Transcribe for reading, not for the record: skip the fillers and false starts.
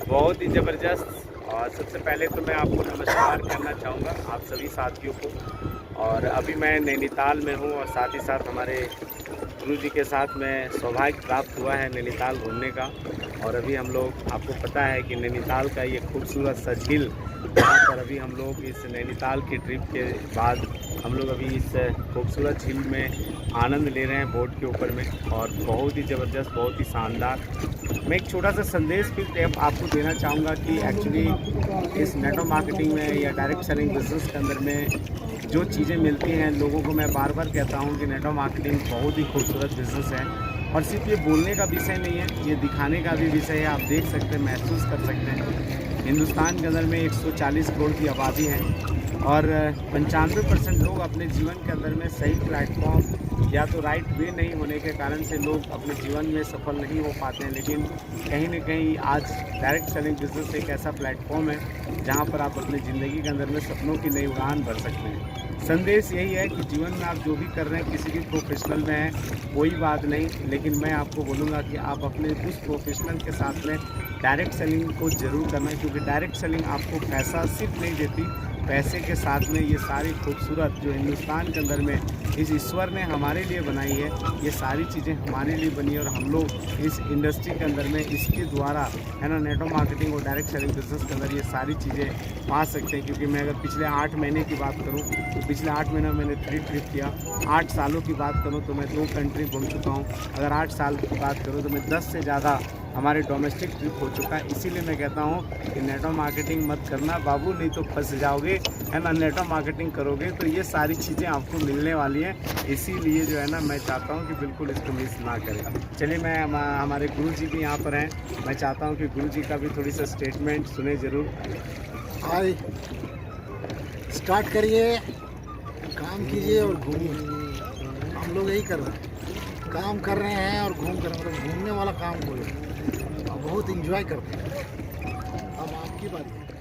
बहुत ही ज़बरदस्त। और सबसे पहले तो मैं आपको नमस्कार करना चाहूँगा आप सभी साथियों को। और अभी मैं नैनीताल में हूँ और साथ ही साथ हमारे गुरुजी के साथ में सौभाग्य प्राप्त हुआ है नैनीताल घूमने का। और अभी हम लोग, आपको पता है कि नैनीताल का ये खूबसूरत सा झील, जहाँ पर अभी हम लोग इस नैनीताल की ट्रिप के बाद हम लोग अभी इस खूबसूरत झील में आनंद ले रहे हैं बोट के ऊपर में। और बहुत ही ज़बरदस्त, बहुत ही शानदार। मैं एक छोटा सा संदेश भी आपको देना चाहूँगा कि एक्चुअली इस नेटवर्क मार्केटिंग में या डायरेक्ट सेलिंग बिजनेस के अंदर में जो चीज़ें मिलती हैं, लोगों को मैं बार बार कहता हूँ कि नेटवर्क मार्केटिंग बहुत ही खूबसूरत बिजनेस है। और सिर्फ ये बोलने का विषय नहीं है, ये दिखाने का भी विषय है। आप देख सकते हैं, महसूस कर सकते हैं। हिंदुस्तान के अंदर में 140 करोड़ की आबादी है और 95% लोग अपने जीवन के अंदर में सही प्लेटफॉर्म या तो राइट वे नहीं होने के कारण से लोग अपने जीवन में सफल नहीं हो पाते हैं। लेकिन कहीं न कहीं आज डायरेक्ट सेलिंग बिजनेस एक ऐसा प्लेटफॉर्म है जहां पर आप अपनी ज़िंदगी के अंदर में सपनों की नई उड़ान भर सकते हैं। संदेश यही है कि जीवन में आप जो भी कर रहे हैं, किसी भी प्रोफेशनल में हैं, कोई बात नहीं, लेकिन मैं आपको बोलूँगा कि आप अपने उस प्रोफेशनल के साथ में डायरेक्ट सेलिंग को ज़रूर करना है। क्योंकि डायरेक्ट सेलिंग आपको पैसा सिर्फ नहीं देती, पैसे के साथ में ये सारी खूबसूरत जो हिंदुस्तान के अंदर में इस ईश्वर ने हमारे लिए बनाई है, ये सारी चीज़ें हमारे लिए बनी है। और हम लोग इस इंडस्ट्री के अंदर में इसके द्वारा है ना, नेटवर्क मार्केटिंग और डायरेक्ट सेलिंग बिजनेस के अंदर ये सारी चीज़ें पा सकते हैं। क्योंकि मैं अगर पिछले 8 महीने की बात करूँ तो पिछले 8 महीने में मैंने 3 ट्रिप किया। 8 सालों की बात करूँ तो मैं 2 कंट्री घूम चुका हूँ। अगर 8 साल की बात करूँ तो मैं 10 से ज़्यादा हमारे डोमेस्टिक ट्रिप हो चुका है। इसीलिए मैं कहता हूँ कि नेटवर्क मार्केटिंग मत करना बाबू, नहीं तो फंस जाओगे, है ना। नेटवर्क मार्केटिंग करोगे तो ये सारी चीज़ें आपको मिलने वाली हैं। इसीलिए जो है ना, मैं चाहता हूँ कि बिल्कुल इसको मिस ना करें। चलिए, मैं हमारे गुरु जी भी यहाँ पर हैं, मैं चाहता हूँ कि गुरु जी का भी थोड़ी सा स्टेटमेंट सुने ज़रूर। हाय, स्टार्ट करिए, काम कीजिए और घूमिए। हम लोग यही कर रहे हैं, काम कर रहे हैं और घूम कर, मतलब घूमने वाला काम कोई है। बहुत इंजॉय करते हैं। अब आपकी बात है।